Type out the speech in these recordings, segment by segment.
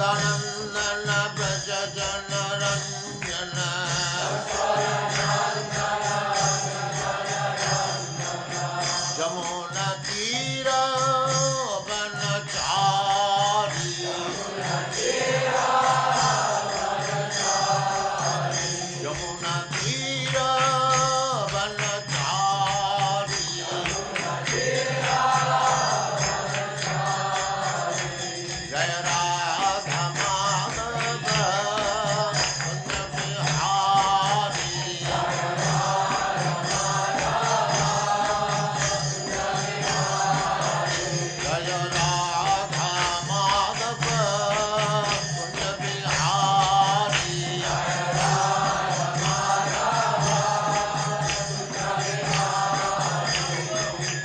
यशोदनन्दन व्रज जनरञ्जन जमुना तीर वनचारी यमुना तीर वनचारी जय राधा माधव कुंज बिहारी जय राधा माधव कुंज बिहारी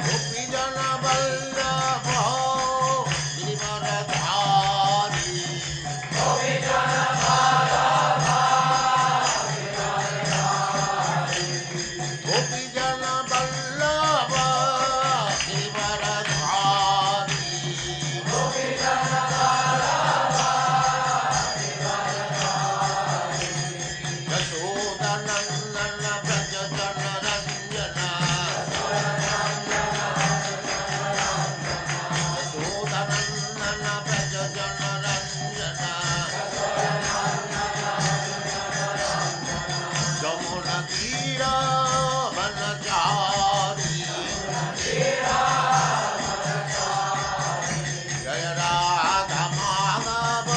गोपी जन वल्लभ गिरिवरधारी गोपी जन वल्लभ गिरिवरधारी यशोदनन्दन व्रज जनरञ्जन यशोदनन्दन व्रज जनरञ्जन यमुना तीर वनचारी जय राधा माधव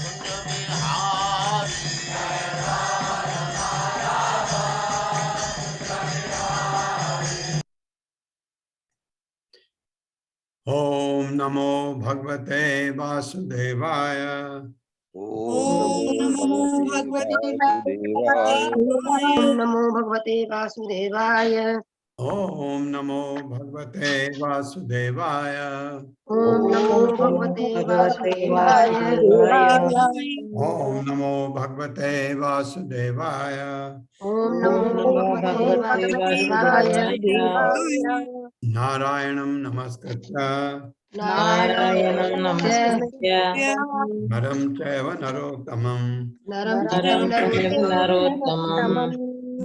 कुंज बिहारी ओम नमो भगवते वासुदेवाय। ओम नमो भगवते वासुदेवाय। ओम नमो भगवते वासुदेवाय। ओम नमो भगवते वासुदेवाय। ओम नमो भगवते वासुदेवाय। ओम नमो भगवते वासुदेवाय। नारायणं नमस्कृत्य नारायणं नमस्कृत्य नरं चैव नरोत्तमं नरं चैव नरोत्तमं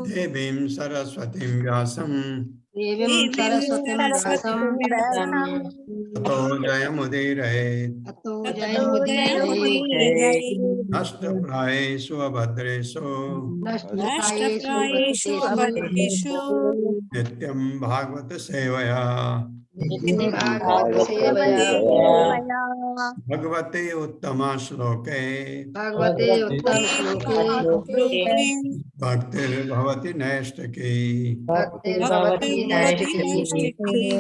देवीं सरस्वतीं व्यासं देवीं सरस्वतीं व्यासं ततो जयमुदीरयेत्। ततो जयमुदीरयेत्। नष्टप्रायेषु अभद्रेषु नष्टप्रायेषु अभद्रेषु नित्यं भागवत सेवया नित्यं भागवत सेवया भगवते उत्तम श्लोके भगवते उत्तम श्लोके भक्तिर्भवति नैष्ठिकी। भक्तिर्भवति नैष्ठिकी।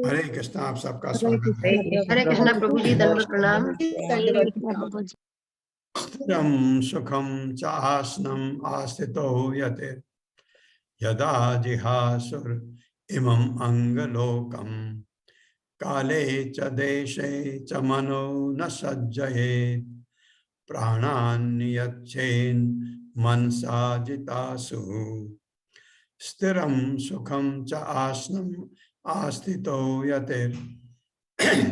हरे कृष्ण। आप सबका स्वागत है। हरे कृष्ण प्रभु जी, दंडवत प्रणाम। स्थिरं सुखं च आसनम् आस्थितो यते यदा जिहासुर इमं अंगलोकम् काले च देशे च मनो न सज्जयेत् प्राणान् यच्छेन् मनसा जितासु। स्थिरं सुखं च आसनम् आस्थितो यते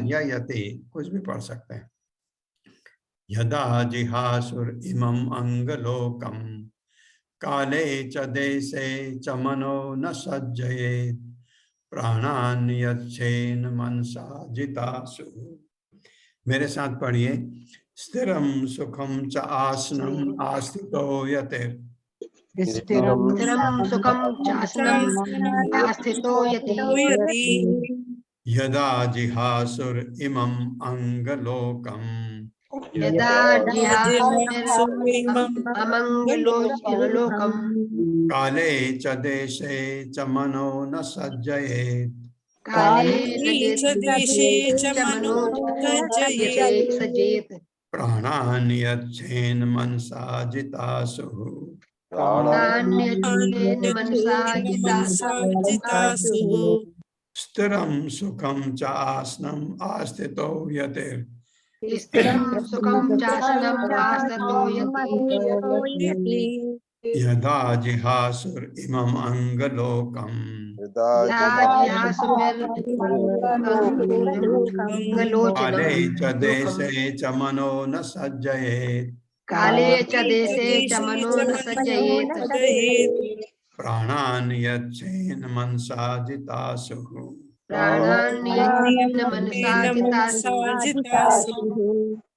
या यते कुछ भी पढ़ सकते हैं। यदा जिहासुर इमं अंगलोकम काले च देशे च मनो न सज्जयेत् प्राणान् यच्छेन् मनसा जितासु। मेरे साथ पढ़िए। स्थिरं सुखं च आसनं आस्थितो यते स्थिरं सुखं चासनं आस्थितो यति यदा जिहासुर इमं अंगलोकम यदा जिहासुरमंगलोकं काले च देशे च मनो न सज्जयेत् काले च देशे च मनो सज्जेत प्राणान् यच्छेन् मनसा जितासु। प्राणान्यच्छेन् मनसा जितासु। स्थिरं सुखं च आसनं आस्थितो यते स्थिरं सुखं चासनं आस्थितो यति यदा जिहासुर इमं अंगलोकम् काले च देशे च मनो न सज्जयेत् काले च देशे च मनो न सज्जयेत् प्राणान् यच्छेन मनसा जितासुः प्राणान्येन मनसा जितासु।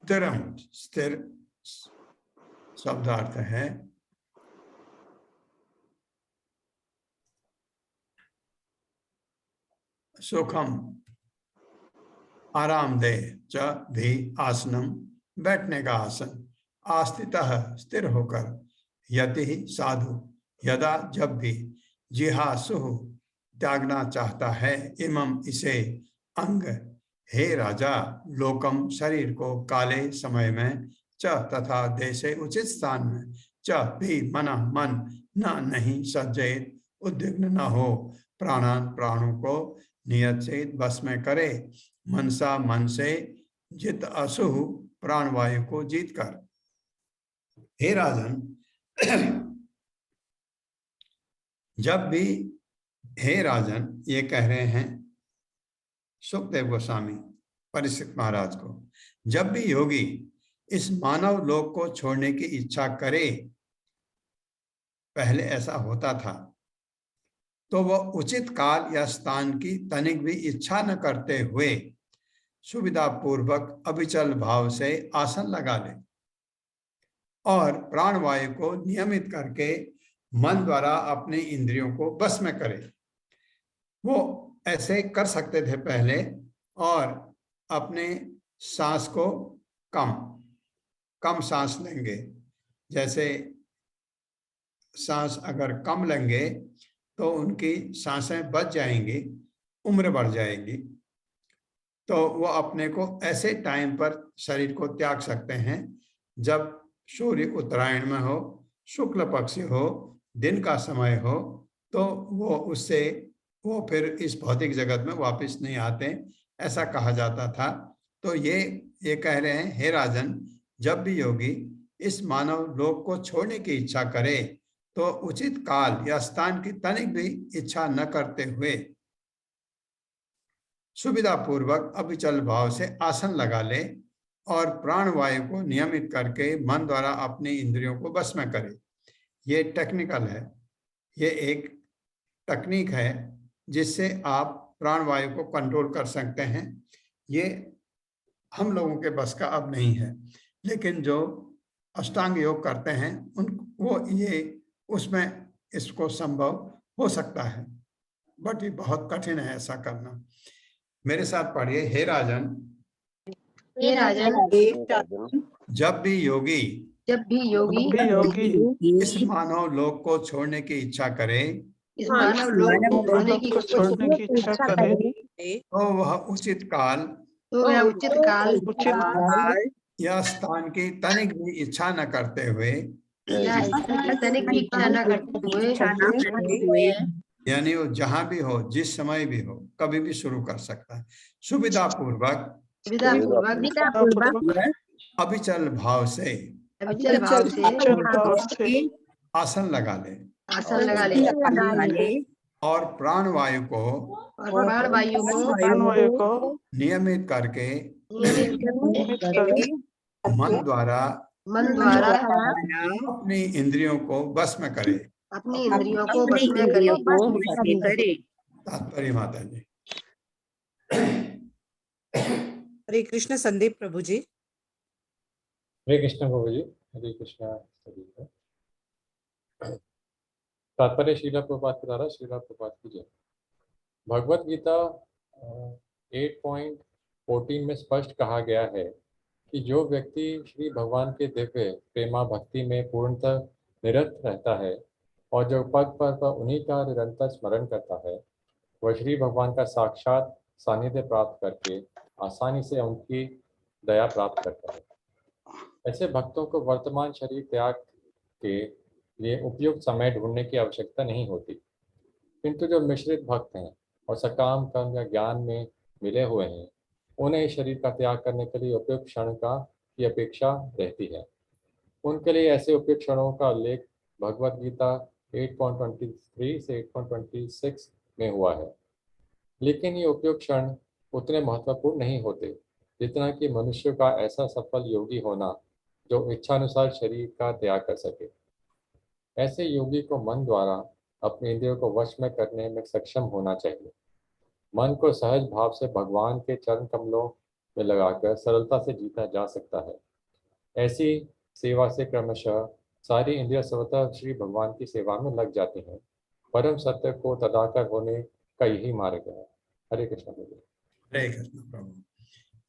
स्थिरम, स्थिर शब्दार्थ है सुखम, आरामदेह, च भी आसनम, बैठने का आसन, आस्थितः स्थिर होकर, यति साधु, यदा जब भी, जिहासु त्यागना चाहता है, इमम इसे, अंग हे राजा, लोकम शरीर को, काले समय में, च तथा देशे उचित स्थान में, च भी मना मन न नहीं सज्जित उद्विग्न न हो, प्राणान प्राणों को नियत से बस में करे, मनसा मन से, जित असु प्राणवायु को जीत कर। हे राजन, जब भी, हे राजन, ये कह रहे हैं सुखदेव गोस्वामी परीक्षित महाराज को, जब भी योगी इस मानव लोक को छोड़ने की इच्छा करे, पहले ऐसा होता था, तो वह उचित काल या स्थान की तनिक भी इच्छा न करते हुए सुविधा पूर्वक अविचल भाव से आसन लगा ले और प्राणवायु को नियमित करके मन द्वारा अपने इंद्रियों को बस में करे। वो ऐसे कर सकते थे पहले, और अपने सांस को कम सांस लेंगे। जैसे सांस अगर कम लेंगे तो उनकी सांसें बच जाएंगी, उम्र बढ़ जाएगी। तो वो अपने को ऐसे टाइम पर शरीर को त्याग सकते हैं जब सूर्य उत्तरायण में हो, शुक्ल पक्ष हो, दिन का समय हो, तो वो फिर इस भौतिक जगत में वापस नहीं आते, ऐसा कहा जाता था। तो ये कह रहे हैं, हे राजन, जब भी योगी इस मानव लोक को छोड़ने की इच्छा करे, तो उचित काल या स्थान की तनिक भी इच्छा न करते हुए सुविधा पूर्वक अविचल भाव से आसन लगा ले और प्राणवायु को नियमित करके मन द्वारा अपनी इंद्रियों को बस में करे। ये टेक्निकल है, ये एक तकनीक है जिससे आप प्राणवायु को कंट्रोल कर सकते हैं। ये हम लोगों के बस का अब नहीं है, लेकिन जो अष्टांग योग करते हैं वो ये उसमें इसको संभव हो सकता है, बट ये बहुत कठिन है ऐसा करना। मेरे साथ पढ़िए, हे राजन, हे राजन, जब भी योगी इस मानव लोक को छोड़ने की इच्छा करे, इस मानव लोक को छोड़ने की इच्छा करे, तो वह उचित काल या स्थान की तनिक भी इच्छा न करते हुए, यानी वो जहां भी हो, जिस समय भी हो, कभी भी शुरू कर सकता है। सुविधा पूर्वक अविचल भाव से आसन लगा ले और प्राणवायु को नियमित करके मन द्वारा अपनी इंद्रियों को बस में करे। तात्पर्य माता जी। हरे कृष्ण संदीप प्रभु जी। हरे कृष्ण प्रभु जी। हरे कृष्ण सभी को। तात्पर्य श्रीला प्रभुपाद के द्वारा श्रीला प्रभुपाद की जय। भगवत गीता 8.14 में स्पष्ट कहा गया है कि जो व्यक्ति श्री भगवान के दिव्य प्रेमा भक्ति में पूर्णतः निरत रहता है और जो पग पर उन्हीं का निरंतर स्मरण करता है, वह श्री भगवान का साक्षात सानिध्य प्राप्त करके आसानी से उनकी दया प्राप्त करता है। ऐसे भक्तों को वर्तमान शरीर त्याग के लिए उपयुक्त समय ढूंढने की आवश्यकता नहीं होती, किंतु जो मिश्रित भक्त हैं और सकाम कर्म या ज्ञान में मिले हुए हैं, उन्हें शरीर का त्याग करने के लिए उपयुक्त क्षण की अपेक्षा रहती है। उनके लिए ऐसे उपयुक्त क्षणों का उल्लेख भगवत गीता 8.23 से 8.26 में हुआ है। लेकिन ये उपयुक्त क्षण उतने महत्वपूर्ण नहीं होते जितना कि मनुष्य का ऐसा सफल योगी होना जो इच्छानुसार शरीर का त्याग कर सके। ऐसे योगी को मन द्वारा अपने इंद्रियों को वश में करने में सक्षम होना चाहिए। मन को सहज भाव से भगवान के चरण कमलों में लगाकर सरलता से जीता जा सकता है। ऐसी सेवा से क्रमशः सारी इंद्रियां स्वतः श्री भगवान की सेवा में लग जाती हैं। परम सत्य को तदाकर होने का यही मार्ग है। हरे कृष्ण प्रभु। हरे कृष्ण प्रभु।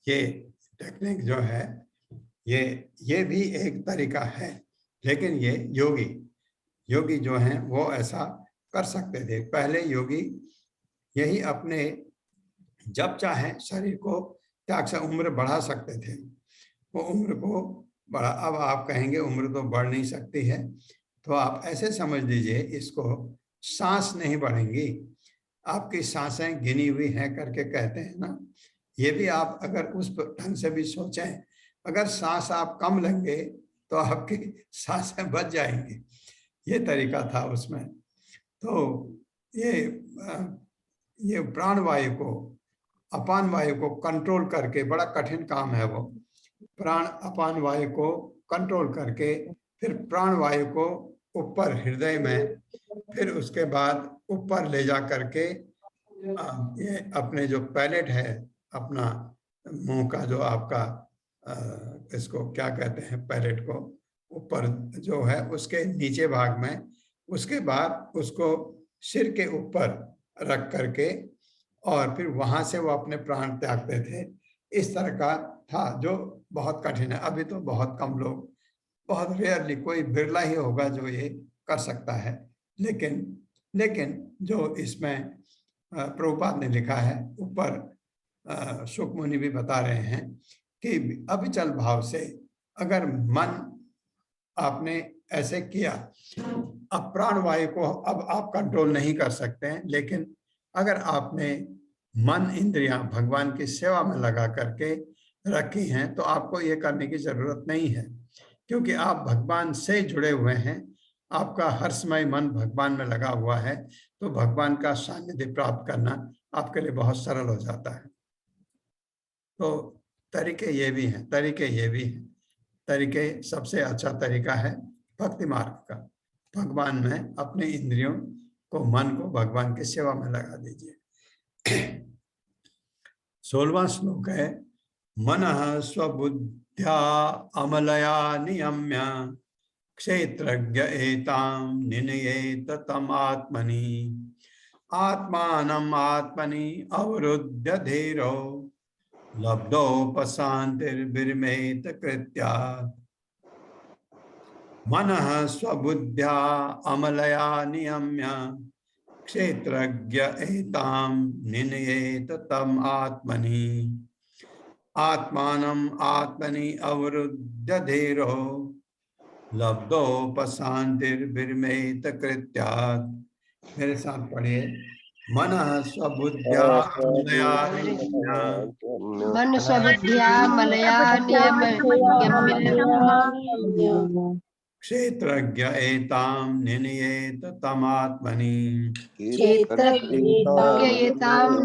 ये टेक्निक जो है ये भी एक तरीका है, लेकिन ये योगी जो हैं वो ऐसा कर सकते थे। पहले योगी यही अपने जब चाहे शरीर को त्याग से उम्र बढ़ा सकते थे, वो उम्र को बढ़ा। अब आप कहेंगे उम्र तो बढ़ नहीं सकती है, तो आप ऐसे समझ लीजिए इसको, सांस नहीं बढ़ेंगी, आपकी सांसें गिनी हुई हैं करके कहते हैं ना। ये भी आप अगर उस ढंग से भी सोचें, अगर सांस आप कम लेंगे तो आपकी सांसें बच जाएंगी, ये तरीका था उसमें। तो ये प्राण वायु को, अपान वायु को कंट्रोल करके, बड़ा कठिन काम है वो, प्राण अपान वायु को कंट्रोल करके फिर प्राण वायु को ऊपर हृदय में, फिर उसके बाद ऊपर ले जा करके ये अपने जो पैलेट है, अपना मुंह का जो आपका इसको क्या कहते हैं, पैलेट को ऊपर जो है उसके नीचे भाग में, उसके बाद उसको सिर के ऊपर रख करके और फिर वहां से वो अपने प्राण त्यागते थे। इस तरह का था जो बहुत कठिन है। अभी तो बहुत कम लोग, बहुत रेयरली, कोई बिरला ही होगा जो ये कर सकता है। लेकिन जो इसमें प्रभुपाद ने लिखा है ऊपर, शुक मुनि भी बता रहे हैं कि अविचल भाव से अगर मन आपने ऐसे किया, अब प्राण वायु को अब आप कंट्रोल नहीं कर सकते हैं, लेकिन अगर आपने मन इंद्रियां भगवान की सेवा में लगा करके रखी हैं तो आपको ये करने की जरूरत नहीं है, क्योंकि आप भगवान से जुड़े हुए हैं, आपका हर समय मन भगवान में लगा हुआ है, तो भगवान का सानिध्य प्राप्त करना आपके लिए बहुत सरल हो जाता है। तो तरीके ये भी हैं, तरीके सबसे अच्छा तरीका है भक्ति मार्ग का। भगवान में अपने इंद्रियों को, मन को भगवान की सेवा में लगा दीजिए। 16वां श्लोक है, मनः स्वबुद्ध्या अमलया नियम्य क्षेत्रज्ञ एतां निनयेत तमात्मनि आत्मानम् आत्मनि अवरुद्ध्य धीरो लब्धोपशान्तिर्विरमेत कृत्यात्। मनः स्वबुद्ध्या अमलया नियम्य क्षेत्रज्ञ एतां निनयेत तम आत्मनि आत्मानम् आत्मनि अवरुद्ध्य धीरो लब्धोपशान्तिर्विरमेत कृत्यात्। मेरे साथ पढ़िए, मनः स्वबुद्ध्या अमलया नियम्य मन स्वबुद्ध्या मलया नियम्य क्षेत्रज्ञ एतां निनयेत तमात्मनि क्षेत्रज्ञेतां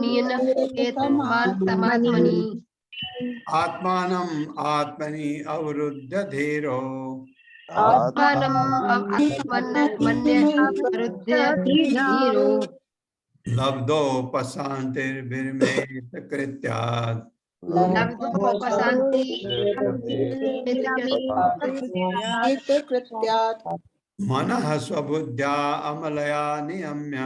नियम्येत तमात्मनि आत्मानम् आत्मनि अवरुद्ध्य धीरो लब्धोपशान्तिर्विरमेत कृत्यात्। मनः स्वबुद्ध्या अमलया नियम्य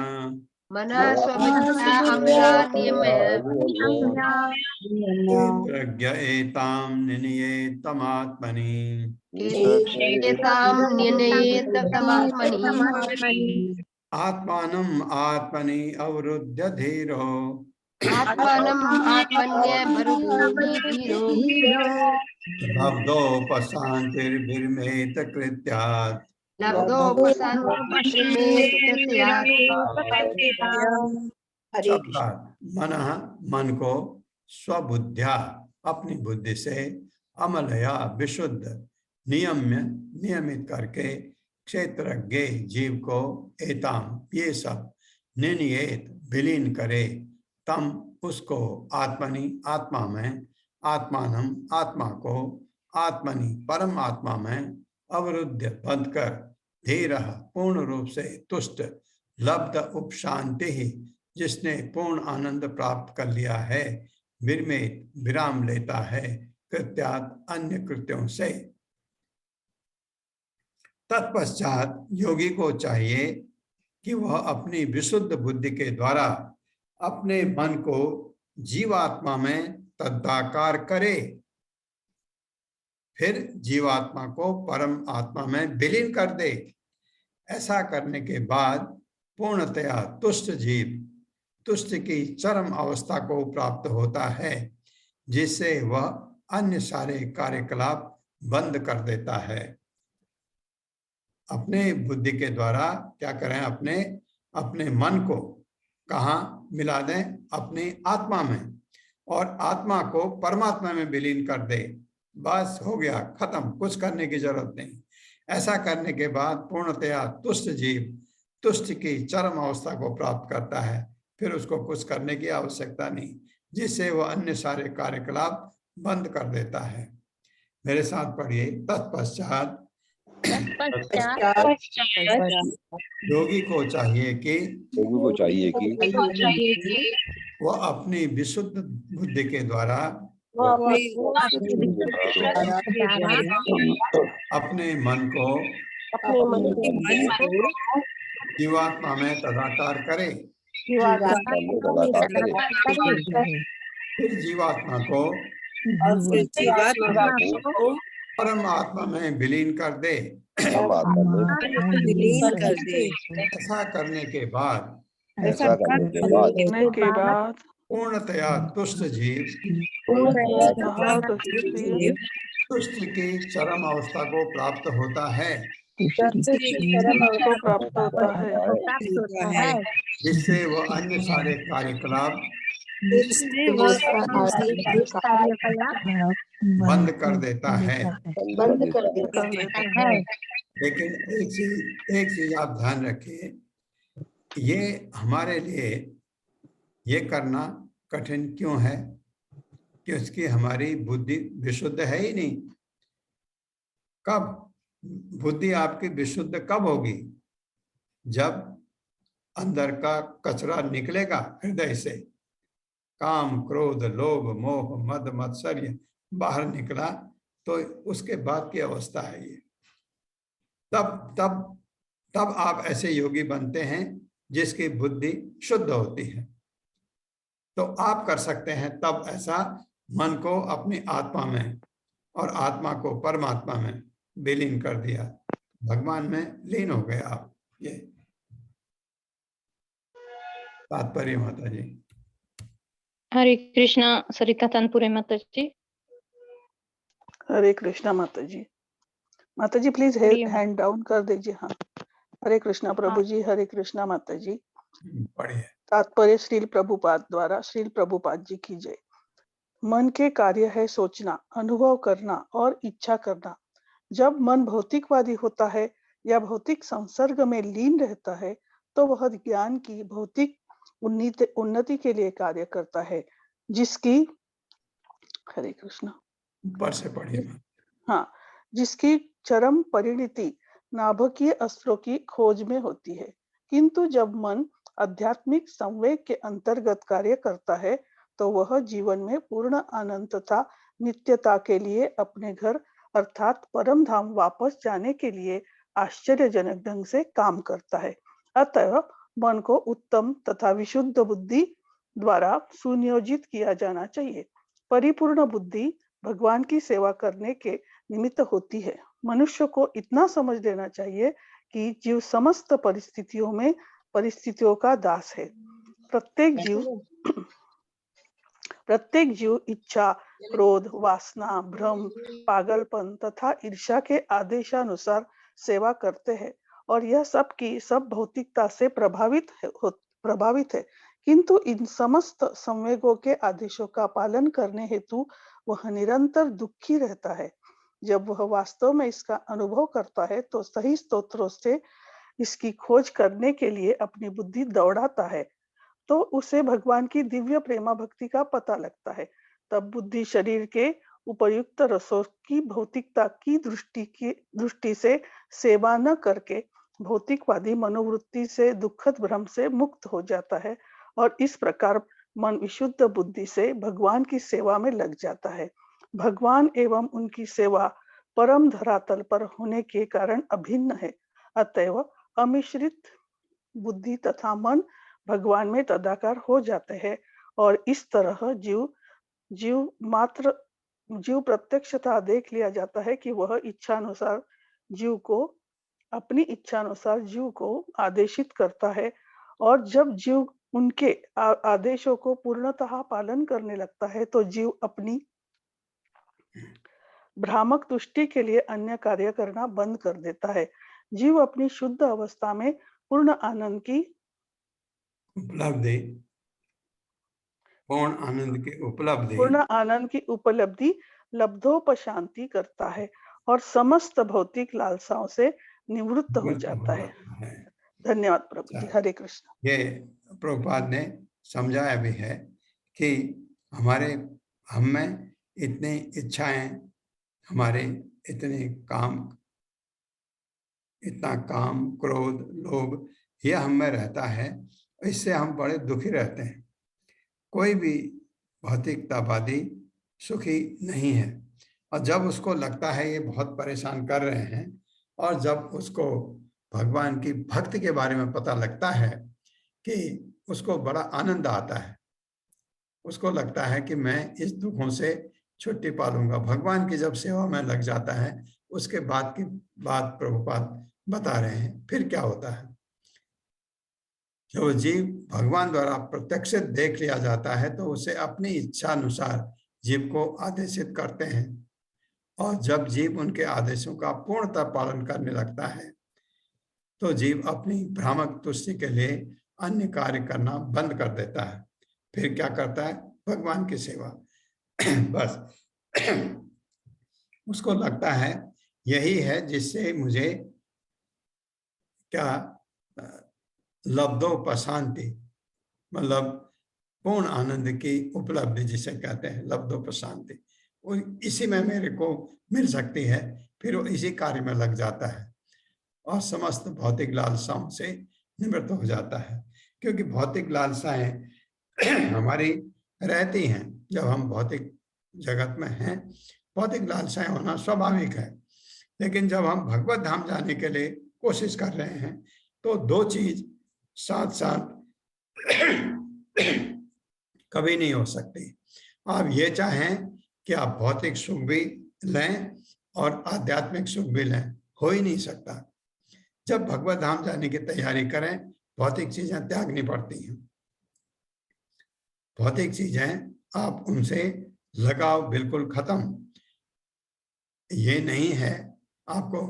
क्षेत्रज्ञ एतां निनयेत तमात्मनि आत्मानम् आत्मनि अवरुद्ध्य धीरो लब्धोपशान्तिर्विरमेत कृत्यात्। मनः मन को स्वबुद्ध्या अपनी बुद्धि से अमलया विशुद्ध नियमित करके क्षेत्रज्ञ जीव को एताम ये सब निनियेत विलीन करे, तम उसको, आत्मनि आत्मा में, आत्मानम आत्मा को, आत्मनि परम आत्मा में, अवरुद्ध बंद कर, धीर पूर्ण रूप से तुष्ट, लब्ध उपशांति ही जिसने पूर्ण आनंद प्राप्त कर लिया है, विरमित विराम लेता है कृत्यात अन्य कृत्यों से। तत्पश्चात योगी को चाहिए कि वह अपनी विशुद्ध बुद्धि के द्वारा अपने मन को जीवात्मा में तदाकार करे, फिर जीवात्मा को परम आत्मा में विलीन कर दे। ऐसा करने के बाद पूर्णतया तुष्ट जीव तुष्ट की चरम अवस्था को प्राप्त होता है, जिससे वह अन्य सारे कार्यकलाप बंद कर देता है। अपने बुद्धि के द्वारा क्या करें, अपने मन को कहाँ मिला दें, अपनी आत्मा में, और आत्मा को परमात्मा में विलीन कर दे। बस हो गया, खत्म, कुछ करने की जरूरत नहीं। ऐसा करने के बाद पूर्णतया तुष्ट जीव तुष्ट की चरम अवस्था को प्राप्त करता है, फिर उसको कुछ करने की आवश्यकता नहीं, जिससे वह अन्य सारे कार्यकलाप बंद कर देता है। मेरे साथ पढ़िए। तत्पश्चात योगी को चाहिए कि वह अपनी विशुद्ध बुद्धि के द्वारा अपने मन को जीवात्मा में तदाकार करे, फिर जीवात्मा को परम आत्मा में विलीन कर दे। ऐसा करने के बाद पूर्णतया तुष्ट जीव तुष्ट की चरम अवस्था को प्राप्त होता है, जिससे वह अन्य सारे कार्यकलाप बंद कर देता है। लेकिन एक चीज आप ध्यान रखिए, ये हमारे लिए ये करना कठिन क्यों है? कि उसकी हमारी बुद्धि विशुद्ध है ही नहीं। कब बुद्धि आपकी विशुद्ध कब होगी? जब अंदर का कचरा निकलेगा हृदय से, काम क्रोध लोभ मोह मद मत्सर्य बाहर निकला, तो उसके बाद की अवस्था है ये। तब आप ऐसे योगी बनते हैं जिसकी बुद्धि शुद्ध होती है। तो आप कर सकते हैं तब ऐसा, मन को अपनी आत्मा में और आत्मा को परमात्मा में विलीन कर दिया, भगवान में लीन हो गए आप। ये तात्पर्य माता जी। हरे कृष्णा। सरिता तनपुरे माता जी। हरे कृष्णा माता जी। माता जी प्लीज हैंड डाउन कर दीजिए। हाँ, हरे कृष्णा प्रभु जी। हरे कृष्णा माता जी। पढ़िए। तात्पर्य श्रील प्रभुपाद द्वारा। श्रील प्रभुपाद जी की जय। मन के कार्य है सोचना, अनुभव करना और इच्छा करना। जब मन भौतिकवादी होता है या भौतिक संसर्ग में लीन रहता है, तो वह ज्ञान की भौतिक उन्नति के लिए कार्य करता है, जिसकी हरे कृष्णा ऊपर से पढ़िए। हाँ, जिसकी चरम परिणति नाभकीय अस्त्रों की खोज में होती है। किंतु जब मन आध्यात्मिक संवेग के अंतर्गत कार्य करता है, तो वह जीवन में पूर्ण आनंद तथा नित्यता के लिए अपने घर अर्थात परम धाम वापस जाने के लिए आश्चर्यजनक ढंग से काम करता है। अतः मन को उत्तम तथा विशुद्ध बुद्धि द्वारा सुनियोजित किया जाना चाहिए। परिपूर्ण बुद्धि भगवान की सेवा करने के निमित्त होती है। मनुष्य को इतना समझ लेना चाहिए कि जीव समस्त परिस्थितियों का दास है। प्रत्येक जीव इच्छा, क्रोध, वासना, भ्रम, पागलपन तथा ईर्ष्या के आदेशानुसार सेवा करते हैं, और यह सब की सब भौतिकता से प्रभावित है। किंतु इन समस्त संवेगों के आदेशों का पालन करने हेतु वह निरंतर दुखी रहता है। जब वह वास्तव में इसका अनुभव करता है, तो सही स्तोत्रों से इसकी खोज करने के लिए अपनी बुद्धि दौड़ाता है तो उसे भगवान की दिव्य प्रेमा भक्ति का पता लगता है। तब बुद्धि शरीर के उपयुक्त रसों की भौतिकता की दृष्टि से सेवा न करके भौतिकवादी मनोवृत्ति से दुखद भ्रम से मुक्त हो जाता है और इस प्रकार मन विशुद्ध बुद्धि से भगवान की सेवा में लग जाता है। भगवान एवं उनकी सेवा परम धरातल पर होने के कारण अभिन्न है, अतएव अमिश्रित बुद्धि तथा मन भगवान में तदाकार हो जाते हैं और इस तरह जीव प्रत्यक्षता देख लिया जाता है कि वह अपनी इच्छानुसार जीव को आदेशित करता है और जब जीव उनके आदेशों को पूर्णतः पालन करने लगता है तो जीव अपनी भ्रामक तुष्टि के लिए अन्य कार्य करना बंद कर देता है। जीव अपनी शुद्ध अवस्था में पूर्ण आनंद की उपलब्धि लब्धोपशांति करता है और समस्त भौतिक लालसाओं से निवृत्त हो जाता है। धन्यवाद प्रभु जी। हरे कृष्ण। ये प्रभुपाद ने समझाया भी है कि हम में इतनी इच्छाएं, हमारे इतना काम क्रोध लोभ यह हम में रहता है, इससे हम बड़े दुखी रहते हैं। कोई भी भौतिकतावादी सुखी नहीं है और जब उसको लगता है ये बहुत परेशान कर रहे हैं और जब उसको भगवान की भक्ति के बारे में पता लगता है कि उसको बड़ा आनंद आता है, उसको लगता है कि मैं इस दुखों से छुट्टी पा लूंगा। भगवान की जब सेवा में लग जाता है उसके बाद की बात प्रभुपाद बता रहे हैं। फिर क्या होता है, जो जीव भगवान द्वारा प्रत्यक्षित देख लिया जाता है तो उसे अपनी इच्छा अनुसार जीव को आदेशित करते हैं और जब जीव उनके आदेशों का पूर्णतः पालन करने लगता है तो जीव अपनी भ्रामक तुष्टि के लिए अन्य कार्य करना बंद कर देता है। फिर क्या करता है, भगवान की सेवा। बस उसको लगता है यही है जिससे मुझे क्या लब्धोपशांति, मतलब पूर्ण आनंद की उपलब्धि जिसे कहते हैं लब्धोपशांति, वो इसी में मेरे को मिल सकती है। फिर वो इसी कार्य में लग जाता है और समस्त भौतिक लालसाओं से निवृत्त हो जाता है। क्योंकि भौतिक लालसाएं हमारी रहती हैं, जब हम भौतिक जगत में हैं भौतिक लालसाएं होना स्वाभाविक है। लेकिन जब हम भगवत धाम जाने के लिए कोशिश कर रहे हैं तो दो चीज साथ साथ कभी नहीं हो सकती। आप ये चाहें कि आप भौतिक सुख भी लें और आध्यात्मिक सुख भी लें, हो ही नहीं सकता। जब भगवत धाम जाने की तैयारी करें भौतिक चीजें त्यागनी पड़ती हैं। भौतिक चीजें आप उनसे लगाव बिल्कुल खत्म। ये नहीं है, आपको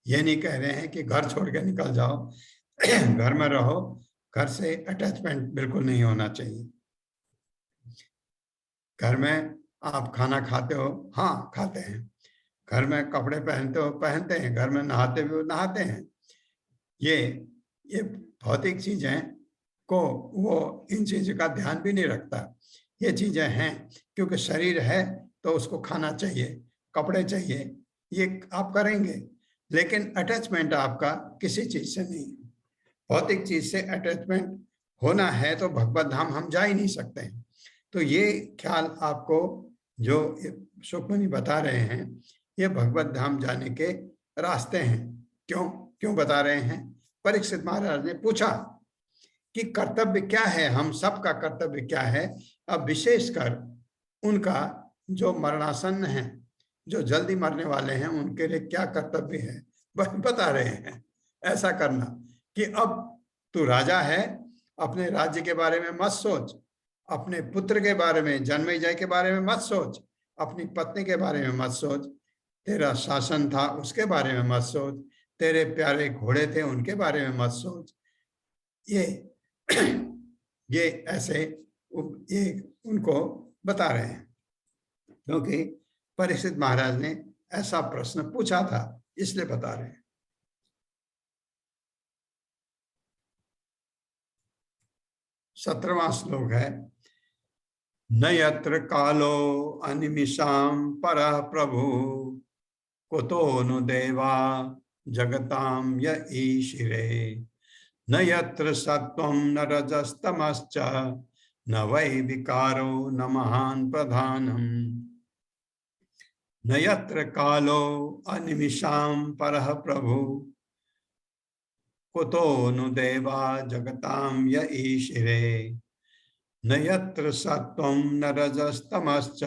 ये नहीं कह रहे हैं कि घर छोड़ के निकल जाओ, घर में रहो, घर से अटैचमेंट बिल्कुल नहीं होना चाहिए। घर में आप खाना खाते हो, हाँ खाते हैं, घर में कपड़े पहनते हो, पहनते हैं, घर में नहाते हो, नहाते हैं। ये भौतिक चीजें को वो इन चीजों का ध्यान भी नहीं रखता। ये चीजें हैं क्योंकि शरीर है तो उसको खाना चाहिए, कपड़े चाहिए, ये आप करेंगे, लेकिन अटैचमेंट आपका किसी चीज से नहीं। भौतिक चीज से अटैचमेंट होना है तो भगवत धाम हम जा ही नहीं सकते हैं। तो ये ख्याल आपको जो सुखमणि बता रहे हैं ये भगवत धाम जाने के रास्ते हैं। क्यों बता रहे हैं? परीक्षित महाराज ने पूछा कि कर्तव्य क्या है, हम सबका कर्तव्य क्या है। अब विशेषकर उनका जो मरणासन्न है, जो जल्दी मरने वाले हैं, उनके लिए क्या कर्तव्य है बता रहे हैं। ऐसा करना कि अब तू राजा है, अपने राज्य के बारे में मत सोच, अपने पुत्र के बारे में, जन्मेजय के बारे में मत सोच, अपनी पत्नी के बारे में मत सोच, तेरा शासन था उसके बारे में मत सोच, तेरे प्यारे घोड़े थे उनके बारे में मत सोच। ये ऐसे ये उनको बता रहे हैं क्योंकि परीक्षित महाराज ने ऐसा प्रश्न पूछा था, इसलिए बता रहे हैं। 17वां श्लोक है। न यत्र कालो अनिमिषां परः प्रभु कुतो नु देवा जगतां य ईशिरे। न यत्र सत्वं न रजस्तमश्च न वै विकारो न महान् प्रधानम्। न यत्र कालो अनिमिषां परः प्रभु कुतो नु देवा जगतां य ईशिरे। न यत्र सत्वं न रजस्तमश्च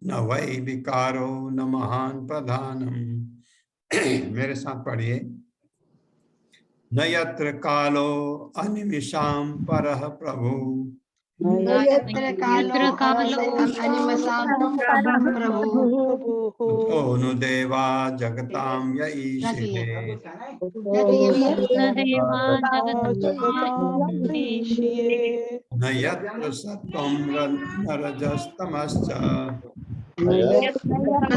न वै विकारो न महान् प्रधानम्। मेरे साथ पढ़िए। न यत्र कालो अनिमिषां परः प्रभु यत्र कालो अनिमिषां प्रभु कुतो नु देवा जगतां य ईशिरे। न देवा ईशिरे। न यत्र सत्वं न रजस्तमश्च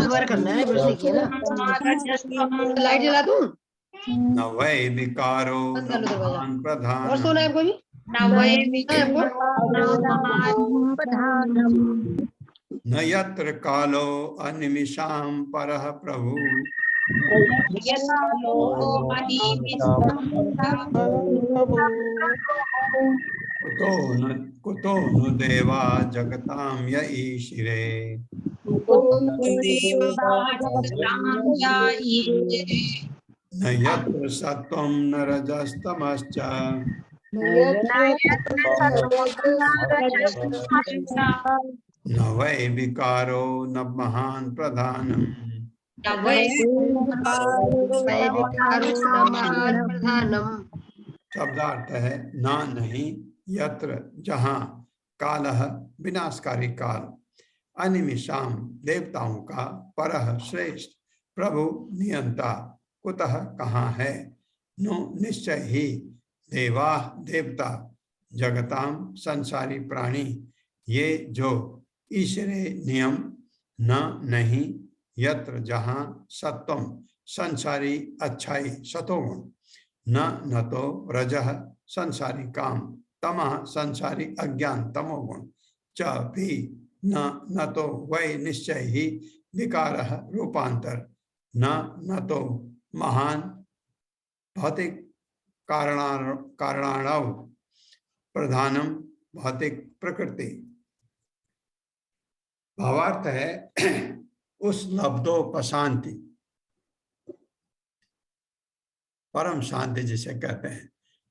स्वर करना है, फिर सीखिए ना। लाइट जला दूं? न वै विकारो न महान् और प्रधानम्। सोना है आपको भी? न यत्र कालो अनिमिषां परः प्रभु कुतो नु देवा जगतां य ईशिरे। न यत्र सत्वं न रजस्तमश्च न वै विकारो न महान् प्रधानम्। शब्दार्थ है ना नहीं, यत्र जहाँ, कालः विनाशकारी काल, अनिमिषाम देवताओं का, परः श्रेष्ठ, प्रभु नियंता, कुतः कहाँ है, नो निश्चय ही, देवा देवता, जगताम संसारी प्राणी, ये जो ईश्वरे नियम, न नहीं, यत्र जहाँ, सत्वम संसारी अच्छाई सतोगुण, न तो रजः संसारी काम, तमः संसारी अज्ञान तमोगुण, च भी न तो वै निश्चय ही विकारः रूपांतर, न तो महान भौतिक कारणाणव प्रधानम भौतिक प्रकृति। भावार्थ है उस लब्धोपशांति, परम शांति जिसे कहते हैं,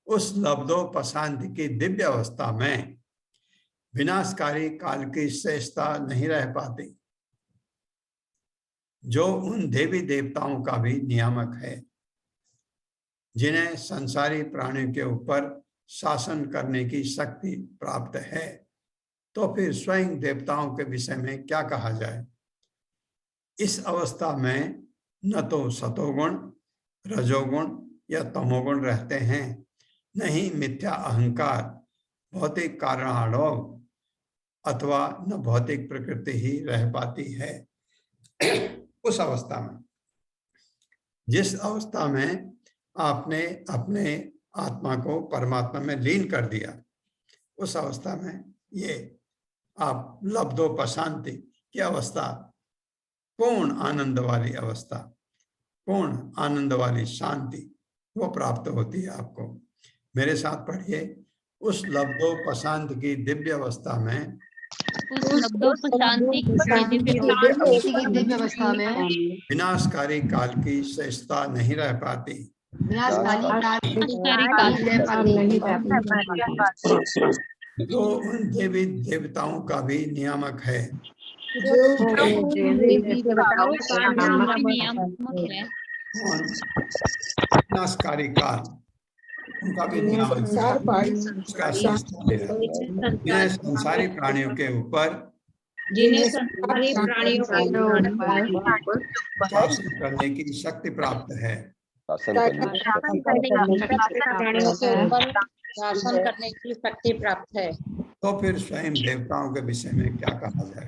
उस लब्धोपशांति की दिव्य अवस्था में विनाशकारी काल की शेषता नहीं रह पाती, जो उन देवी देवताओं का भी नियामक है, जिन्हें संसारी प्राणियों के ऊपर शासन करने की शक्ति प्राप्त है। तो फिर स्वयं देवताओं के विषय में क्या कहा जाए। इस अवस्था में न तो सतोगुण, रजोगुण या तमोगुण रहते हैं, नहीं मिथ्या अहंकार, भौतिक कारणाणव अथवा न भौतिक प्रकृति ही रह पाती है। उस अवस्था में, जिस अवस्था में आपने अपने आत्मा को परमात्मा में लीन कर दिया, उस अवस्था में ये आप लब्धोपशांति की अवस्था, पूर्ण आनंद वाली अवस्था, पूर्ण आनंद वाली शांति वो प्राप्त होती है आपको। मेरे साथ पढ़िए। उस लब्धोपशांति की दिव्य अवस्था में, दिव्य अवस्था में विनाशकारी काल की शेषता नहीं रह पाती, जो उन देवी देवताओं का भी नियामक है, विनाशकारी काल उनका भी नियामक है, उसका जिन्हें संसारी प्राणियों के ऊपर शासन करने की शक्ति प्राप्त है। शासन करने की शक्ति प्राप्त है। तो फिर स्वयं देवताओं के विषय में क्या कहा जाए।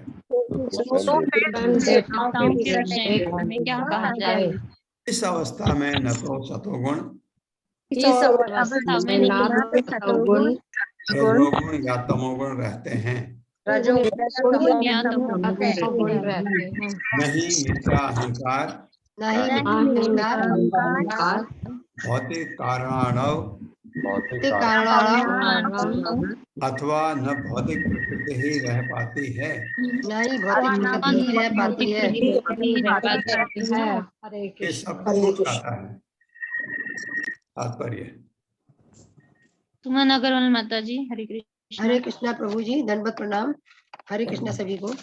क्या कहा जाए। इस अवस्था में न तो सतोगुण, रजोगुण या तमोगुण रहते हैं। रजोगुण या तमोगुण रहते हैं। नहीं मिथ्या अहंकार नहीं अहंकार भौतिक कारणाणव भौतिक कारणों अथवा न भौतिक प्रकृति ही रह पाती है। नहीं भौतिक प्रकृति ही रह पाती है। ये सब छूट जाता है। तात्पर्य सुमन अग्रवाल माता जी, हरे कृष्ण। हरे कृष्णा प्रभु जी, दंडवत प्रणाम। हरे कृष्णा सभी को।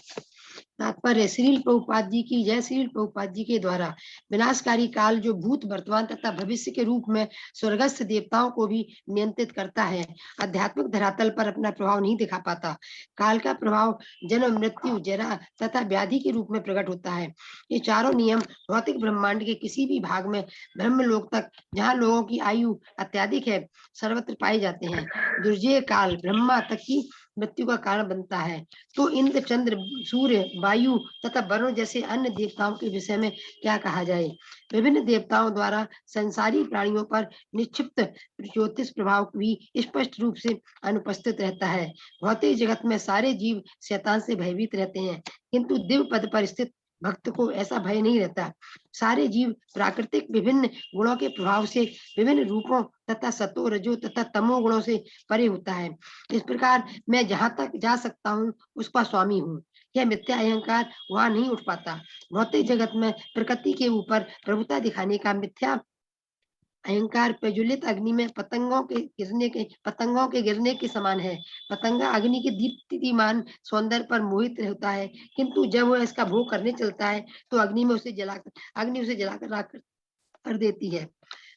तात्पर्य श्रील प्रभुपाद जी की जय। श्रील प्रभुपाद जी के द्वारा विनाशकारी काल जो भूत वर्तमान तथा भविष्य के रूप में स्वर्गस्थ देवताओं को भी नियंत्रित करता है, आध्यात्मिक धरातल पर अपना प्रभाव नहीं दिखा पाता। काल का प्रभाव जन्म, मृत्यु, जरा तथा व्याधि के रूप में प्रकट होता है। ये चारों नियम भौतिक ब्रह्मांड के किसी भी भाग में ब्रह्मलोक तक, जहाँ लोगों की आयु अत्याधिक है, सर्वत्र पाए जाते हैं। दुर्जय काल ब्रह्मा तक की मृत्यु का कारण बनता है। तो इंद्र, चंद्र, सूर्य, वायु तथा वरुण जैसे अन्य देवताओं के विषय में क्या कहा जाए। विभिन्न देवताओं द्वारा संसारी प्राणियों पर निक्षिप्त ज्योतिष प्रभाव भी स्पष्ट रूप से अनुपस्थित रहता है। भौतिक जगत में सारे जीव शैतान से भयभीत रहते हैं, किंतु दिव्य पद पर स्थित भक्त को ऐसा भय नहीं रहता। सारे जीव प्राकृतिक विभिन्न गुणों के प्रभाव से विभिन्न रूपों तथा सतो, रजो तथा तमो गुणों से परे होता है। इस प्रकार मैं जहाँ तक जा सकता हूँ उसका स्वामी हूँ। यह मिथ्या अहंकार वहां नहीं उठ पाता। भौतिक जगत में प्रकृति के ऊपर प्रभुता दिखाने का मिथ्या अहंकार प्रज्वलित अग्नि में पतंगों के गिरने के समान है। पतंगा अग्नि के दीप्तिमान सौंदर्य पर मोहित होता है, किंतु जब वह इसका भोग करने चलता है तो अग्नि उसे जलाकर राख कर देती है।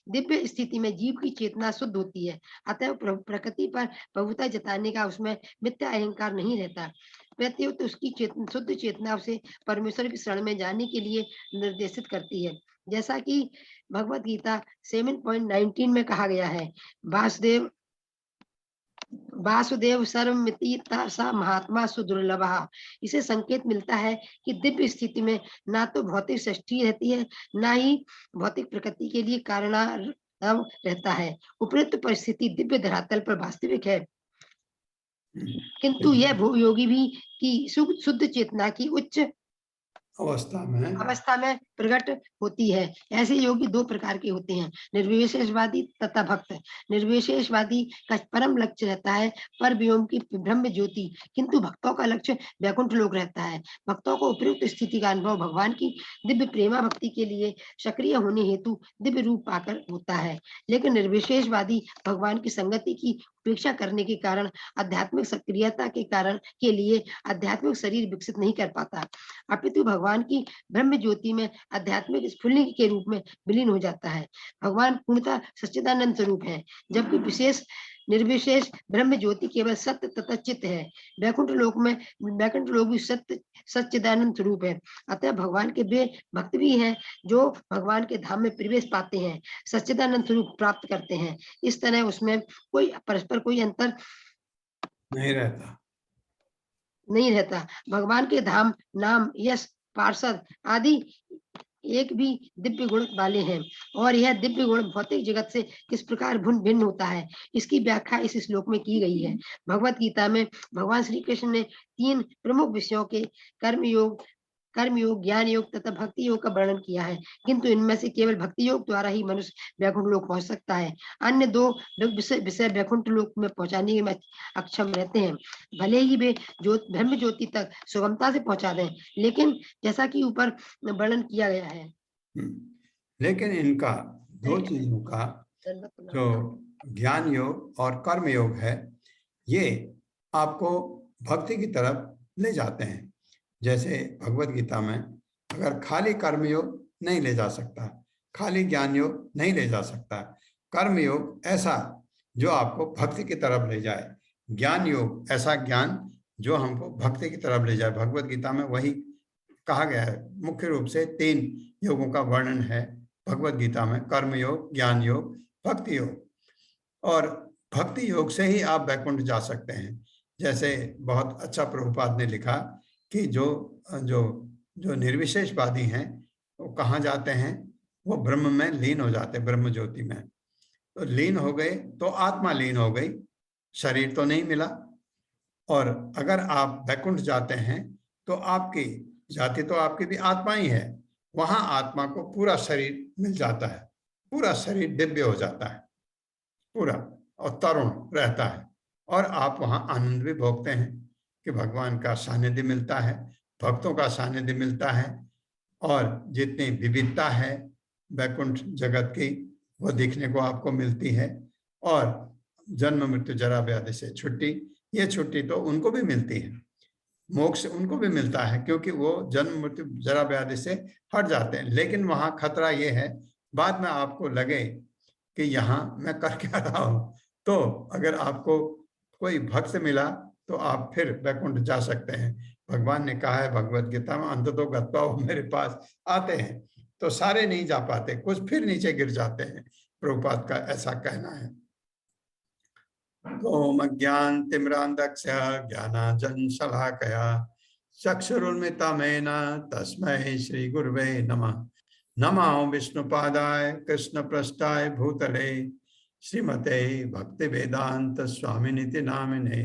दिव्य स्थिति में जीव की चेतना शुद्ध होती है, अतः प्रकृति पर प्रभुता जताने का उसमें मिथ्या अहंकार नहीं रहता। प्रत्युत उसकी शुद्ध चेतना उसे परमेश्वर की शरण में जाने के लिए निर्देशित करती है। जैसा कि भगवत गीता 7.19 में कहा गया है, वासुदेव सर्वमिति सा महात्मा सुदुर्लभ। इसे संकेत मिलता है कि दिव्य स्थिति में ना तो भौतिक सृष्टि रहती है, ना ही भौतिक प्रकृति के लिए कारण रहता है। उपयुक्त परिस्थिति दिव्य धरातल पर वास्तविक है, किंतु यह योगी भी की शुद्ध चेतना की उच्च अवस्था में प्रकट होती है। ऐसे योगी दो प्रकार के होते हैं, निर्विशेषवादी तथा भक्त। निर्विशेषवादी का परम लक्ष्य रहता है पर व्योम की ब्रह्म ज्योति, किंतु भक्तों का लक्ष्य वैकुंठ लोक रहता है। भक्तों को उपयुक्त स्थिति का अनुभव भगवान की दिव्य प्रेमा भक्ति के लिए सक्रिय होने हेतु दिव्य रूप पाकर होता है। लेकिन निर्विशेषवादी भगवान की संगति की उपेक्षा करने के कारण आध्यात्मिक सक्रियता के लिए आध्यात्मिक शरीर विकसित नहीं कर पाता, अपितु भगवान की ब्रह्म ज्योति में आध्यात्मिक स्फुल्लिंग के रूप में विलीन हो जाता है। भगवान पूर्णतः सच्चिदानंद स्वरूप है, जबकि निर्विशेष ब्रह्म ज्योति केवल सत्य तथा चित्त है। वैकुंठ लोक भी सत्य सच्चिदानंद स्वरूप है। अतः भगवान के वे भक्त भी हैं जो भगवान के धाम में प्रवेश पाते हैं, सच्चिदानंद स्वरूप प्राप्त करते हैं। इस तरह उसमें कोई परस्पर कोई अंतर नहीं रहता। भगवान के धाम, नाम, यश, पार्षद आदि एक भी दिव्य गुण वाले हैं, और यह दिव्य गुण भौतिक जगत से किस प्रकार भिन्न होता है, इसकी व्याख्या इस श्लोक में की गई है। भगवत गीता में भगवान श्री कृष्ण ने 3 प्रमुख विषयों के कर्म योग, ज्ञान योग तथा भक्ति योग का वर्णन किया है, किंतु इनमें से केवल भक्ति योग द्वारा ही मनुष्य वैकुंठ लोक पहुंच सकता है। अन्य 2 विषय वैकुंठ लोक में पहुंचाने में अक्षम रहते हैं, भले ही वे ब्रह्म ज्योति तक सुगमता से पहुंचा दें, लेकिन जैसा कि ऊपर वर्णन किया गया है। लेकिन इनका 2 चीजों का जो ज्ञान योग और कर्म योग है, ये आपको भक्ति की तरफ ले जाते हैं। जैसे भगवत गीता में अगर खाली कर्म योग नहीं ले जा सकता, खाली ज्ञान योग नहीं ले जा सकता, कर्म योग ऐसा जो आपको भक्ति की तरफ ले जाए, ज्ञान योग ऐसा ज्ञान जो हमको भक्ति की तरफ ले जाए। भगवत गीता में वही कहा गया है। मुख्य रूप से 3 योगों का वर्णन है भगवत गीता में, कर्म योग, ज्ञान योग, भक्ति योग। और भक्ति योग से ही आप वैकुंठ जा सकते हैं। जैसे बहुत अच्छा प्रभुपाद ने लिखा कि जो निर्विशेषवादी हैं वो कहाँ जाते हैं, वो ब्रह्म में लीन हो जाते हैं, ब्रह्म ज्योति में। तो लीन हो गए तो आत्मा लीन हो गई, शरीर तो नहीं मिला। और अगर आप वैकुंठ जाते हैं तो आपकी जाति तो आपकी भी आत्मा ही है, वहां आत्मा को पूरा शरीर मिल जाता है, पूरा शरीर दिव्य हो जाता है पूरा, और तरुण रहता है। और आप वहां आनंद भी भोगते हैं कि भगवान का सानिध्य मिलता है, भक्तों का सानिध्य मिलता है, और जितनी विविधता है वैकुंठ जगत की वो देखने को आपको मिलती है। और जन्म मृत्यु जरा व्याधि से छुट्टी, ये छुट्टी तो उनको भी मिलती है, मोक्ष उनको भी मिलता है, क्योंकि वो जन्म मृत्यु जरा व्याधि से हट जाते हैं। लेकिन वहां खतरा ये है, बाद में आपको लगे कि यहाँ मैं कर क्या रहा हूँ, तो अगर आपको कोई भक्त मिला तो आप फिर वैकुंठ जा सकते हैं। भगवान ने कहा है भगवत गीता में, अंत तो गत्वा वो मेरे पास आते हैं, तो सारे नहीं जा पाते, कुछ फिर नीचे गिर जाते हैं। प्रभुपाद का ऐसा कहना है। ओम अज्ञान तिमिरांधस्य ज्ञानांजन शलाकया चक्षुरुन्मिलितमेन तस्मै श्री गुरुवे नमः। नमो विष्णुपादाय कृष्ण पृष्ठाय भूतले श्रीमते भक्ति वेदांत स्वामिनिति नामिने।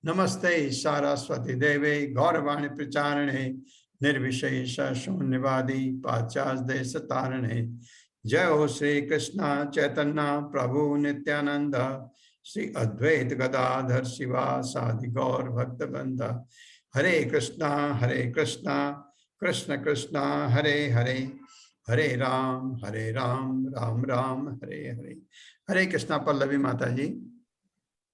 नमस्ते सारस्वती देवे गौरवाणी प्रचारणे निर्विशेष शून्यवादी पाश्चात्य देश तारणे। जय हो श्री कृष्ण चैतन्य प्रभु नित्यानंद श्री अद्वैत गदाधर शिवासादि गौर भक्त बंद। हरे कृष्णा कृष्ण कृष्णा हरे हरे, हरे राम राम राम हरे हरे। हरे कृष्णा। पल्लवी माता जी।